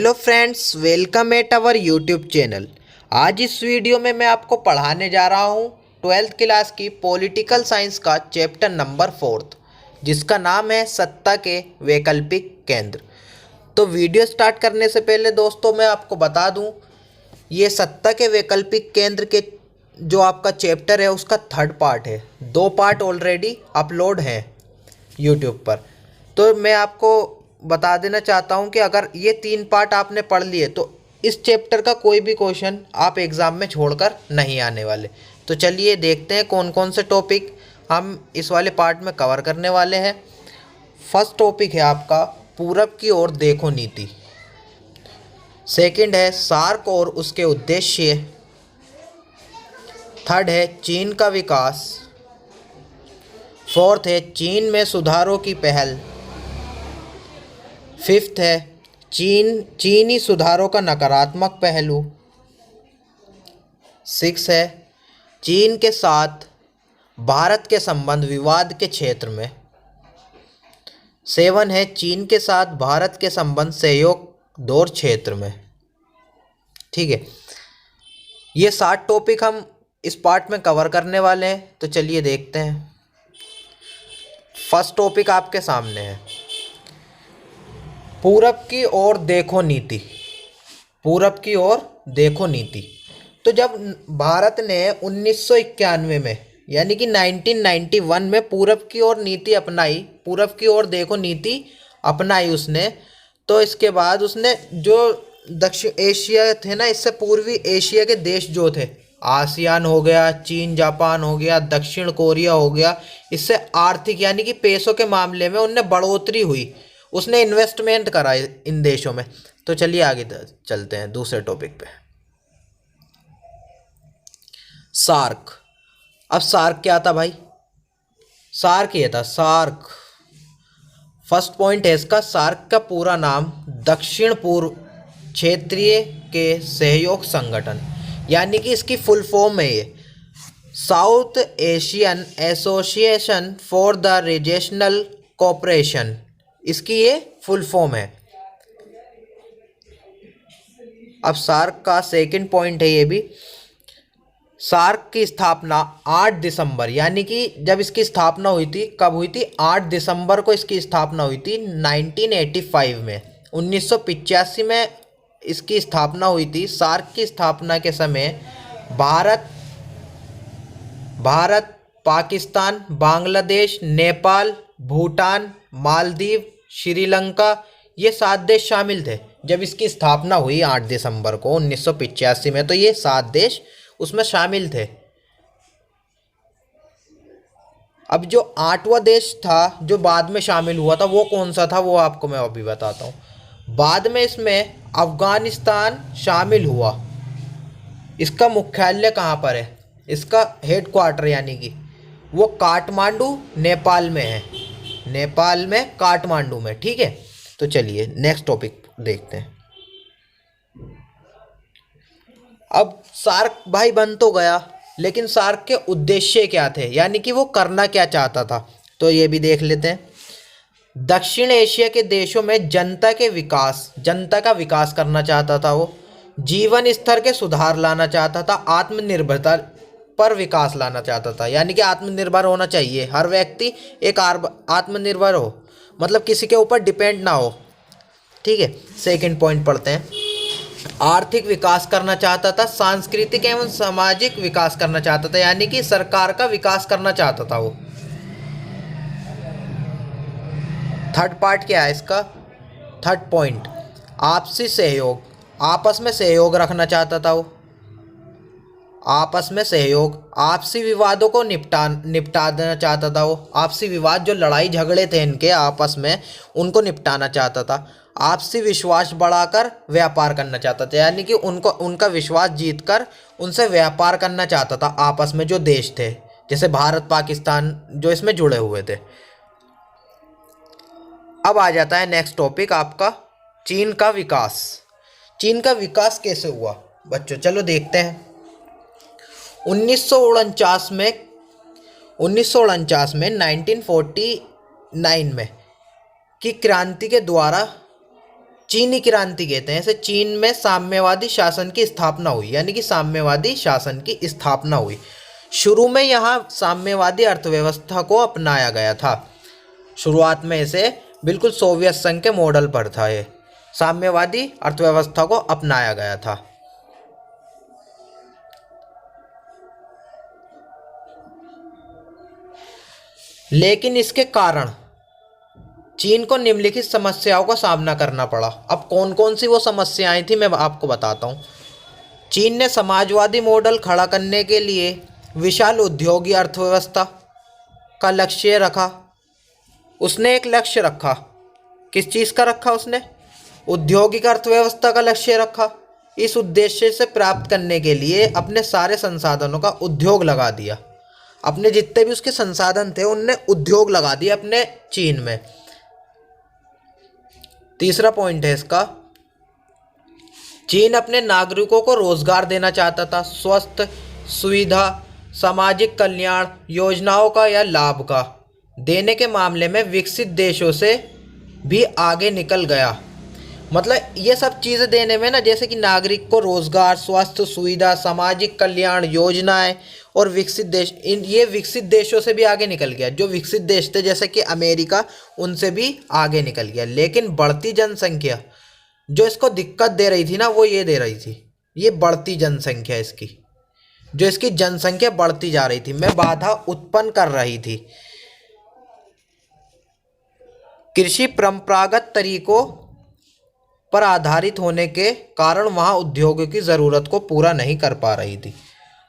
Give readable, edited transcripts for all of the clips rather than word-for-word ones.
Hello friends, welcome at our YouTube channel. आज इस video में मैं आपको पढ़ाने जा रहा हूँ 12th क्लास की पॉलिटिकल साइंस का चैप्टर नंबर 4, जिसका नाम है सत्ता के वैकल्पिक केंद्र। तो वीडियो स्टार्ट करने से पहले दोस्तों मैं आपको बता दूँ, ये सत्ता के वैकल्पिक केंद्र के जो आपका चैप्टर है उसका 3rd पार्ट है। 2 पार्ट ऑलरेडी अपलोड हैं यूट्यूब पर। तो मैं आपको बता देना चाहता हूं कि अगर ये 3 पार्ट आपने पढ़ लिए तो इस चैप्टर का कोई भी क्वेश्चन आप एग्ज़ाम में छोड़कर नहीं आने वाले। तो चलिए देखते हैं कौन कौन से टॉपिक हम इस वाले पार्ट में कवर करने वाले हैं। फर्स्ट टॉपिक है आपका पूरब की ओर देखो नीति। सेकंड है सार्क और उसके उद्देश्य। थर्ड है चीन का विकास। फोर्थ है चीन में सुधारों की पहल। फिफ्थ है चीनी सुधारों का नकारात्मक पहलू। सिक्स है चीन के साथ भारत के संबंध विवाद के क्षेत्र में। 7 है चीन के साथ भारत के संबंध सहयोग दौर क्षेत्र में। ठीक है, ये 7 टॉपिक हम इस पार्ट में कवर करने वाले हैं। तो चलिए देखते हैं। फर्स्ट टॉपिक आपके सामने है पूरब की ओर देखो नीति। पूरब की ओर देखो नीति। तो जब भारत ने 1991 में यानी कि 1991 में पूरब की ओर नीति अपनाई, पूरब की ओर देखो नीति अपनाई उसने, तो इसके बाद उसने जो दक्षिण एशिया थे ना, इससे पूर्वी एशिया के देश जो थे, आसियान हो गया, चीन जापान हो गया, दक्षिण कोरिया हो गया, इससे आर्थिक यानी कि पैसों के मामले में उनने बढ़ोतरी हुई, उसने इन्वेस्टमेंट करा इन देशों में। तो चलिए आगे चलते हैं दूसरे टॉपिक पे। सार्क। अब सार्क क्या था भाई? सार्क ये था, सार्क। फर्स्ट पॉइंट है इसका, सार्क का पूरा नाम दक्षिण पूर्व क्षेत्रीय के सहयोग संगठन, यानी कि इसकी फुल फॉर्म है ये south Asian association for the regional cooperation, इसकी ये फुल फॉर्म है। अब सार्क का सेकंड पॉइंट है ये भी, सार्क की स्थापना 8 दिसंबर यानी कि जब इसकी स्थापना हुई थी, कब हुई थी? 8 दिसंबर को इसकी स्थापना हुई थी 1985 में। 1985 में इसकी स्थापना हुई थी। सार्क की स्थापना के समय भारत, पाकिस्तान, बांग्लादेश, नेपाल, भूटान, मालदीव, श्रीलंका, ये 7 देश शामिल थे जब इसकी स्थापना हुई 8 दिसंबर को 1985 में। तो ये 7 देश उसमें शामिल थे। अब जो 8वां देश था जो बाद में शामिल हुआ था, वो कौन सा था, वो आपको मैं अभी बताता हूँ। बाद में इसमें अफगानिस्तान शामिल हुआ। इसका मुख्यालय कहाँ पर है? इसका हेडक्वार्टर यानी कि वो काठमांडू नेपाल में है, नेपाल में काठमांडू में। ठीक है, तो चलिए नेक्स्ट टॉपिक देखते हैं। अब सार्क भाई बन तो गया, लेकिन सार्क के उद्देश्य क्या थे, यानी कि वो करना क्या चाहता था, तो ये भी देख लेते हैं। दक्षिण एशिया के देशों में जनता का विकास करना चाहता था वो। जीवन स्तर के सुधार लाना चाहता था। आत्मनिर्भरता पर विकास लाना चाहता था, यानी कि आत्मनिर्भर होना चाहिए हर व्यक्ति, एक आत्मनिर्भर हो, मतलब किसी के ऊपर डिपेंड ना हो। ठीक है, सेकंड पॉइंट पढ़ते हैं। आर्थिक विकास करना चाहता था। सांस्कृतिक एवं सामाजिक विकास करना चाहता था, यानी कि सरकार का विकास करना चाहता था वो। थर्ड पार्ट क्या है इसका? थर्ड पॉइंट आपसी सहयोग, आपस में सहयोग रखना चाहता था वो। आपस में सहयोग, आपसी विवादों को निपटा देना चाहता था वो। आपसी विवाद, जो लड़ाई झगड़े थे इनके आपस में, उनको निपटाना चाहता था। आपसी विश्वास बढ़ाकर व्यापार करना चाहता था, यानी कि उनका विश्वास जीतकर उनसे व्यापार करना चाहता था आपस में, जो देश थे जैसे भारत, पाकिस्तान, जो इसमें जुड़े हुए थे। अब आ जाता है नेक्स्ट टॉपिक आपका, चीन का विकास। चीन का विकास कैसे हुआ बच्चों, चलो देखते हैं। 1949 में 1949 में की क्रांति के द्वारा चीनी क्रांति कहते हैं इसे। चीन में साम्यवादी शासन की स्थापना हुई, यानी कि साम्यवादी शासन की स्थापना हुई। शुरू में यहाँ साम्यवादी अर्थव्यवस्था को अपनाया गया था। शुरुआत में इसे बिल्कुल सोवियत संघ के मॉडल पर था, ये साम्यवादी अर्थव्यवस्था को अपनाया गया था। लेकिन इसके कारण चीन को निम्नलिखित समस्याओं का सामना करना पड़ा। अब कौन कौन सी वो समस्याएं थी मैं आपको बताता हूँ। चीन ने समाजवादी मॉडल खड़ा करने के लिए विशाल उद्योगी अर्थव्यवस्था का लक्ष्य रखा। उसने एक लक्ष्य रखा, किस चीज़ का रखा उसने? औद्योगिक अर्थव्यवस्था का लक्ष्य रखा। इस उद्देश्य से प्राप्त करने के लिए अपने सारे संसाधनों का उद्योग लगा दिया। अपने जितने भी उसके संसाधन थे उनने उद्योग लगा दिए अपने चीन में। तीसरा पॉइंट है इसका, चीन अपने नागरिकों को रोजगार देना चाहता था। स्वास्थ्य सुविधा, सामाजिक कल्याण योजनाओं का या लाभ का देने के मामले में विकसित देशों से भी आगे निकल गया। मतलब ये सब चीज़ें देने में ना, जैसे कि नागरिक को रोजगार, स्वास्थ्य सुविधा, सामाजिक कल्याण योजनाएं और विकसित देश, ये विकसित देशों से भी आगे निकल गया। जो विकसित देश थे जैसे कि अमेरिका, उनसे भी आगे निकल गया। लेकिन बढ़ती जनसंख्या जो इसको दिक्कत दे रही थी ना, वो ये दे रही थी, ये बढ़ती जनसंख्या इसकी, जो इसकी जनसंख्या बढ़ती जा रही थी, में बाधा उत्पन्न कर रही थी। कृषि परंपरागत तरीकों पर आधारित होने के कारण वहाँ उद्योगों की ज़रूरत को पूरा नहीं कर पा रही थी।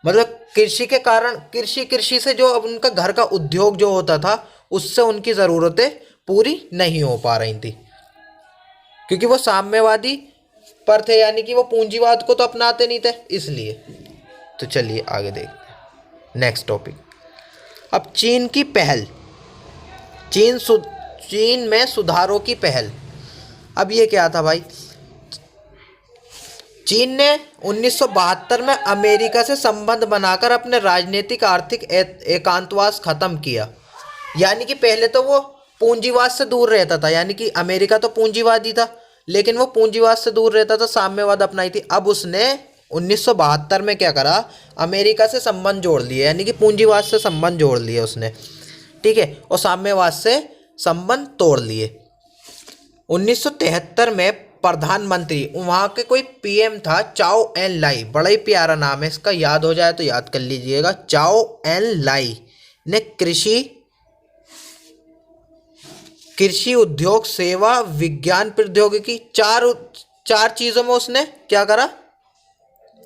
मतलब कृषि के कारण, कृषि से जो अब उनका घर का उद्योग जो होता था, उससे उनकी ज़रूरतें पूरी नहीं हो पा रही थी, क्योंकि वो साम्यवादी पर थे, यानी कि वो पूंजीवाद को तो अपनाते नहीं थे, इसलिए। तो चलिए आगे देखते हैं नेक्स्ट टॉपिक। अब चीन की पहल, चीन में सुधारों की पहल। अब ये क्या था भाई? चीन ने 1972 में अमेरिका से संबंध बनाकर अपने राजनीतिक आर्थिक एकांतवास खत्म किया। यानी कि पहले तो वो पूंजीवाद से दूर रहता था, यानी कि अमेरिका तो पूंजीवादी था, लेकिन वो पूंजीवाद से दूर रहता था, साम्यवाद अपनाई थी। अब उसने 1972 में क्या करा? अमेरिका से संबंध जोड़ लिए, यानी कि पूंजीवाद से संबंध जोड़ लिए उसने, ठीक है, और साम्यवाद से संबंध तोड़ लिए। 1973 में प्रधानमंत्री, वहाँ के कोई पीएम था, चाओ एन लाई, बड़ा ही प्यारा नाम है इसका, याद हो जाए तो याद कर लीजिएगा। चाओ एन लाई ने कृषि उद्योग, सेवा, विज्ञान, प्रौद्योगिकी, चार चीज़ों में उसने क्या करा?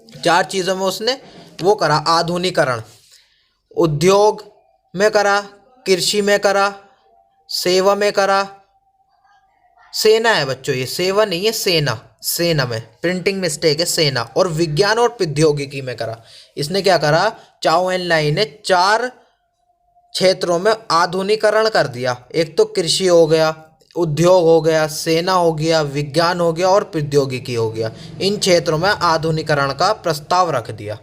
चार चीज़ों में उसने वो करा आधुनिकीकरण। उद्योग में करा, कृषि में करा, सेवा में करा, सेना है बच्चों, ये सेवा नहीं है, सेना, सेना में प्रिंटिंग मिस्टेक है, सेना, और विज्ञान और प्रौद्योगिकी में करा। इसने क्या करा? चाओ एन लाई ने 4 क्षेत्रों में आधुनिकीकरण कर दिया। एक तो कृषि हो गया, उद्योग हो गया, सेना हो गया, विज्ञान हो गया और प्रौद्योगिकी हो गया। इन क्षेत्रों में आधुनिकीकरण का प्रस्ताव रख दिया।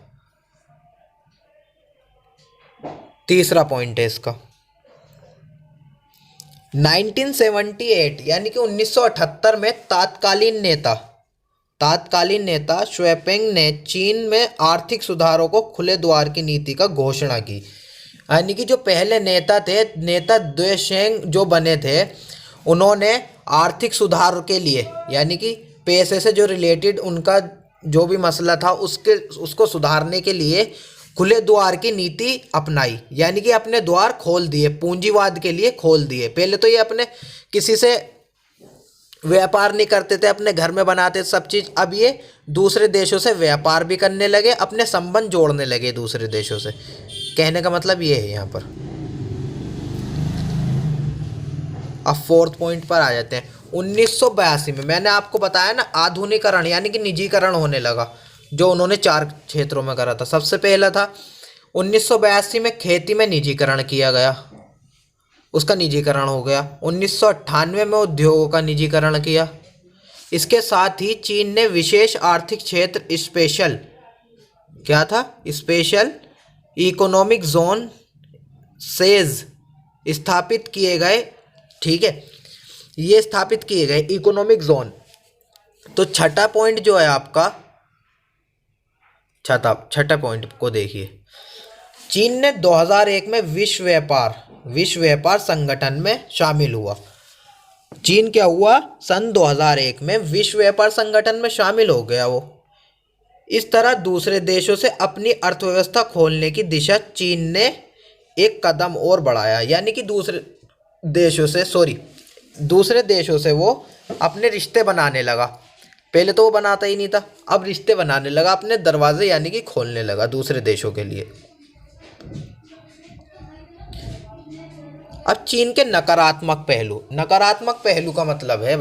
तीसरा पॉइंट है इसका, 1978 यानी कि 1978 में तत्कालीन नेता श्वेपेंग ने चीन में आर्थिक सुधारों को खुले द्वार की नीति का घोषणा की। यानी कि जो पहले नेता द्वेशेंग जो बने थे, उन्होंने आर्थिक सुधार के लिए, यानी कि पैसे से जो रिलेटेड उनका जो भी मसला था उसको सुधारने के लिए खुले द्वार की नीति अपनाई। यानी कि अपने द्वार खोल दिए, पूंजीवाद के लिए खोल दिए। पहले तो ये अपने किसी से व्यापार नहीं करते थे, अपने घर में बनाते सब चीज़। अब ये दूसरे देशों से व्यापार भी करने लगे, अपने संबंध जोड़ने लगे दूसरे देशों से। कहने का मतलब ये है यहाँ पर। अब 4th पॉइंट पर आ जाते हैं। 1982 में मैंने आपको बताया ना, आधुनिकीकरण यानी कि निजीकरण होने लगा, जो उन्होंने 4 क्षेत्रों में करा था। सबसे पहला था 1982 में खेती में निजीकरण किया गया, उसका निजीकरण हो गया। 1998 में उद्योगों का निजीकरण किया। इसके साथ ही चीन ने विशेष आर्थिक क्षेत्र स्पेशल, क्या था? स्पेशल इकोनॉमिक जोन सेज स्थापित किए गए, ठीक है, ये स्थापित किए गए इकोनॉमिक जोन। तो छठा पॉइंट जो है आपका, छठा पॉइंट को देखिए। चीन ने 2001 में विश्व व्यापार संगठन में शामिल हुआ। चीन क्या हुआ, सन 2001 में विश्व व्यापार संगठन में शामिल हो गया वो। इस तरह दूसरे देशों से अपनी अर्थव्यवस्था खोलने की दिशा चीन ने एक कदम और बढ़ाया। यानी कि दूसरे देशों से वो अपने रिश्ते बनाने लगा। पहले तो वो बनाता ही नहीं था, अब रिश्ते बनाने लगा, अपने दरवाजे यानी कि खोलने लगा दूसरे देशों के लिए। अब चीन के नकारात्मक पहलू का मतलब है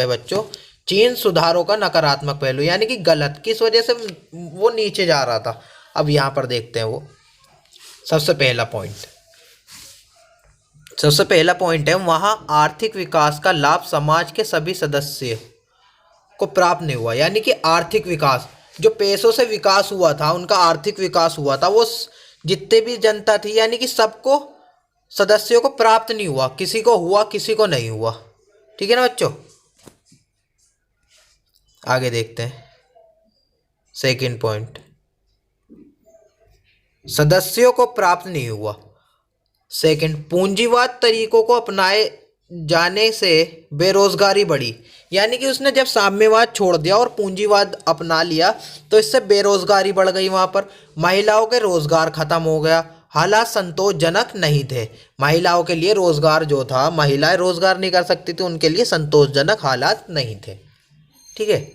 बच्चों, चीन सुधारों का नकारात्मक पहलू, यानी कि गलत, किस वजह से वो नीचे जा रहा था। अब यहां पर देखते हैं वो। सबसे पहला पॉइंट है, वहां आर्थिक विकास का लाभ समाज के सभी सदस्य को प्राप्त नहीं हुआ। यानी कि आर्थिक विकास, जो पैसों से विकास हुआ था, उनका आर्थिक विकास हुआ था, वो जितने भी जनता थी यानी कि सबको, सदस्यों को प्राप्त नहीं हुआ। किसी को हुआ, किसी को नहीं हुआ। ठीक है ना बच्चों। आगे देखते हैं सेकंड पॉइंट, सदस्यों को प्राप्त नहीं हुआ। सेकंड, पूंजीवाद तरीकों को अपनाए जाने से बेरोजगारी बढ़ी। यानी कि उसने जब साम्यवाद छोड़ दिया और पूंजीवाद अपना लिया तो इससे बेरोजगारी बढ़ गई। वहां पर महिलाओं के रोजगार खत्म हो गया, हालात संतोषजनक नहीं थे। महिलाओं के लिए रोजगार जो था, महिलाएं रोजगार नहीं कर सकती थी, उनके लिए संतोषजनक हालात नहीं थे। ठीक है।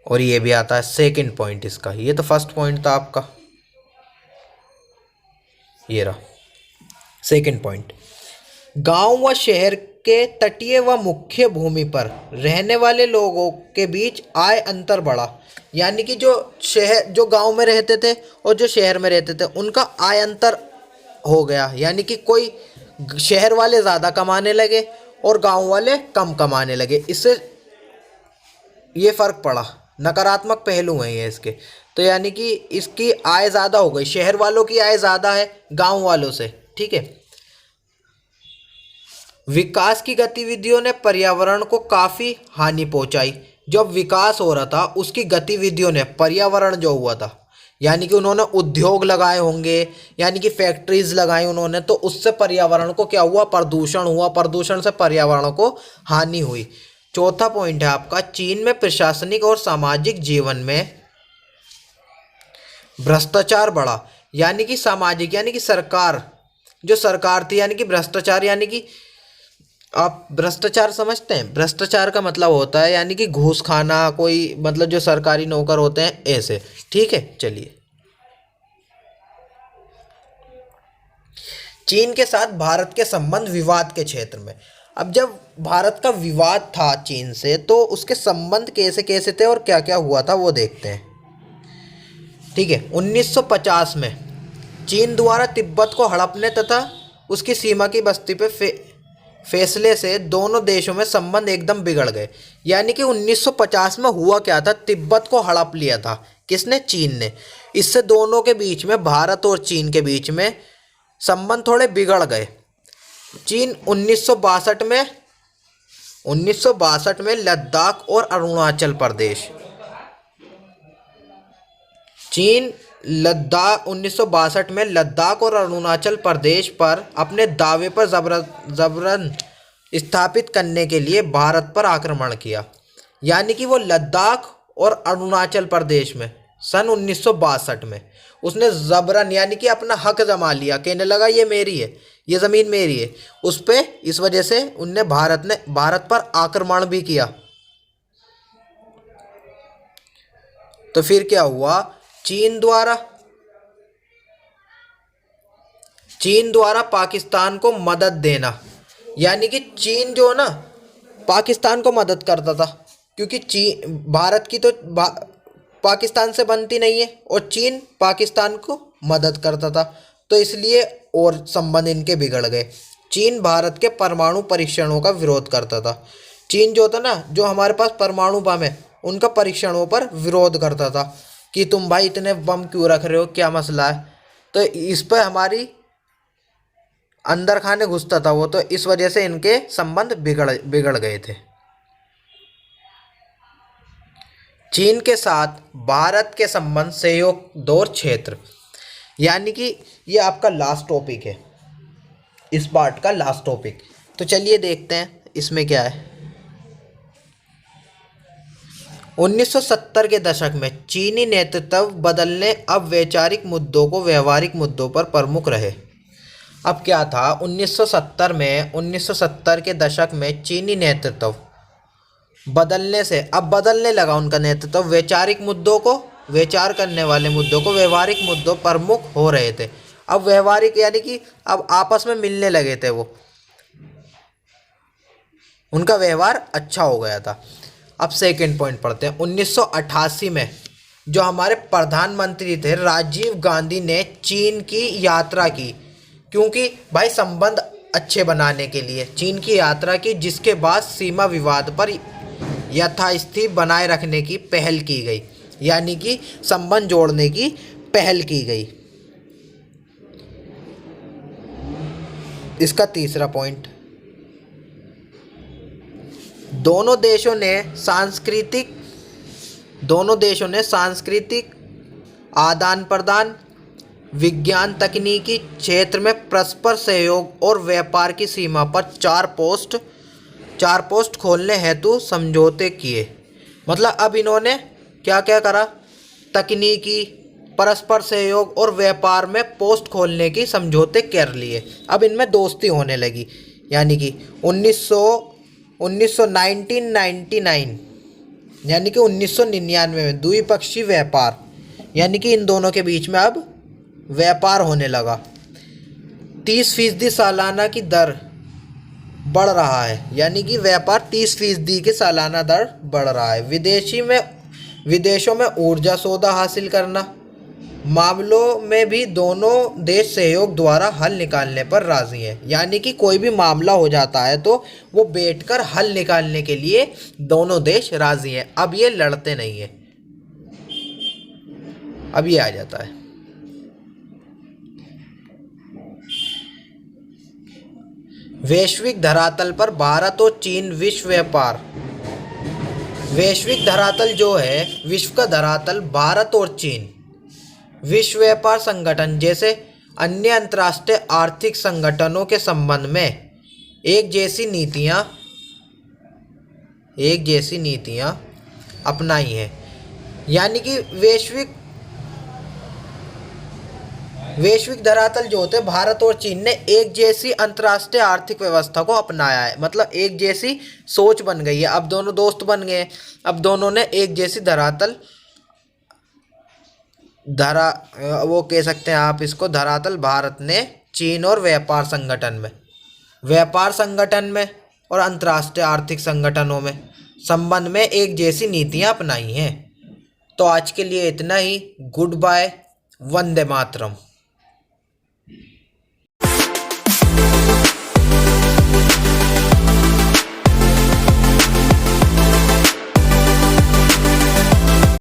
और ये भी आता है सेकंड पॉइंट इसका। ये तो फर्स्ट पॉइंट था आपका, ये रहा सेकंड पॉइंट। गांव व शहर के तटीय व मुख्य भूमि पर रहने वाले लोगों के बीच आय अंतर बढ़ा। यानी कि जो गांव में रहते थे और जो शहर में रहते थे, उनका आय अंतर हो गया। यानी कि कोई शहर वाले ज़्यादा कमाने लगे और गांव वाले कम कमाने लगे। इससे ये फर्क पड़ा। नकारात्मक पहलू हैं ये इसके। तो यानी कि इसकी आय ज़्यादा हो गई, शहर वालों की आय ज़्यादा है गांव वालों से। ठीक है। विकास की गतिविधियों ने पर्यावरण को काफ़ी हानि पहुंचाई। जब विकास हो रहा था उसकी गतिविधियों ने पर्यावरण जो हुआ था, यानी कि उन्होंने उद्योग लगाए होंगे, यानी कि फैक्ट्रीज लगाई उन्होंने, तो उससे पर्यावरण को क्या हुआ, प्रदूषण हुआ। प्रदूषण से पर्यावरण को हानि हुई। चौथा पॉइंट है आपका, चीन में प्रशासनिक और सामाजिक जीवन में भ्रष्टाचार बढ़ा। यानी कि सामाजिक, यानी कि सरकार थी, यानी कि भ्रष्टाचार, यानी कि आप भ्रष्टाचार समझते हैं। भ्रष्टाचार का मतलब होता है यानी कि घूस खाना, कोई मतलब जो सरकारी नौकर होते हैं ऐसे। ठीक है। चलिए, चीन के साथ भारत के संबंध विवाद के क्षेत्र में। अब जब भारत का विवाद था चीन से, तो उसके संबंध कैसे कैसे थे और क्या क्या हुआ था वो देखते हैं। ठीक है। 1950 में चीन द्वारा तिब्बत को हड़पने तथा उसकी सीमा की बस्ती पे फैसले से दोनों देशों में संबंध एकदम बिगड़ गए। यानी कि 1950 में हुआ क्या था, तिब्बत को हड़प लिया था किसने, चीन ने। इससे दोनों के बीच में, भारत और चीन के बीच में संबंध थोड़े बिगड़ गए। चीन 1962 में लद्दाख और अरुणाचल प्रदेश, चीन 1962 में लद्दाख और अरुणाचल प्रदेश पर अपने दावे पर जबरन स्थापित करने के लिए भारत पर आक्रमण किया। यानी कि वो लद्दाख और अरुणाचल प्रदेश में सन 1962 में उसने जबरन, यानी कि अपना हक जमा लिया, कहने लगा ये मेरी है, ये ज़मीन मेरी है। उस पे इस वजह से भारत पर आक्रमण भी किया। तो फिर क्या हुआ, चीन द्वारा पाकिस्तान को मदद देना। यानी कि चीन जो ना पाकिस्तान को मदद करता था, क्योंकि भारत की तो पाकिस्तान से बनती नहीं है और चीन पाकिस्तान को मदद करता था, तो इसलिए और संबंध इनके बिगड़ गए। चीन भारत के परमाणु परीक्षणों का विरोध करता था। चीन जो था ना, जो हमारे पास परमाणु बम है, उनका परीक्षणों पर विरोध करता था कि तुम भाई इतने बम क्यों रख रहे हो, क्या मसला है। तो इस पर हमारी अंदर खाने घुसता था वो, तो इस वजह से इनके संबंध बिगड़ गए थे। चीन के साथ भारत के संबंध सहयोग दौर क्षेत्र, यानी कि ये आपका लास्ट टॉपिक है, इस पार्ट का लास्ट टॉपिक। तो चलिए देखते हैं इसमें क्या है। 1970 के दशक में चीनी नेतृत्व बदलने अब वैचारिक मुद्दों को व्यवहारिक मुद्दों पर प्रमुख रहे। अब क्या था 1970 के दशक में चीनी नेतृत्व बदलने से अब बदलने लगा उनका नेतृत्व, वैचारिक मुद्दों को, विचार करने वाले मुद्दों को व्यवहारिक मुद्दों प्रमुख हो रहे थे। अब व्यवहारिक यानी कि अब आपस में मिलने लगे थे, वो उनका व्यवहार अच्छा हो गया था। अब सेकंड पॉइंट पढ़ते हैं। 1988 में जो हमारे प्रधानमंत्री थे राजीव गांधी ने चीन की यात्रा की, क्योंकि भाई संबंध अच्छे बनाने के लिए चीन की यात्रा की, जिसके बाद सीमा विवाद पर यथास्थिति बनाए रखने की पहल की गई, यानी कि संबंध जोड़ने की पहल की गई। इसका तीसरा पॉइंट, दोनों देशों ने सांस्कृतिक आदान प्रदान, विज्ञान तकनीकी क्षेत्र में परस्पर सहयोग और व्यापार की सीमा पर चार पोस्ट खोलने हेतु समझौते किए। मतलब अब इन्होंने क्या क्या करा, तकनीकी, परस्पर सहयोग और व्यापार में पोस्ट खोलने की समझौते कर लिए। अब इनमें दोस्ती होने लगी, यानी कि 1999 यानी कि 1999 में द्विपक्षीय व्यापार, यानी कि इन दोनों के बीच में अब व्यापार होने लगा। 30% सालाना की दर बढ़ रहा है, यानी कि व्यापार 30% की सालाना दर बढ़ रहा है। विदेशों में ऊर्जा सौदा हासिल करना मामलों में भी दोनों देश सहयोग द्वारा हल निकालने पर राजी हैं, यानी कि कोई भी मामला हो जाता है तो वो बैठकर हल निकालने के लिए दोनों देश राजी हैं। अब ये लड़ते नहीं है, अब ये आ जाता है। वैश्विक धरातल पर भारत और चीन वैश्विक धरातल जो है, विश्व का धरातल भारत और चीन विश्व व्यापार संगठन जैसे अन्य अंतर्राष्ट्रीय आर्थिक संगठनों के संबंध में एक जैसी नीतियां अपनाई हैं, यानी कि वैश्विक धरातल जो होते हैं, भारत और चीन ने एक जैसी अंतर्राष्ट्रीय आर्थिक व्यवस्था को अपनाया है। मतलब एक जैसी सोच बन गई है, अब दोनों दोस्त बन गए, अब दोनों ने एक जैसी वो कह सकते हैं आप इसको धरातल भारत ने चीन और व्यापार संगठन में और अंतर्राष्ट्रीय आर्थिक संगठनों में संबंध में एक जैसी नीतियां अपनाई हैं। तो आज के लिए इतना ही। Good bye, Vande Mataram.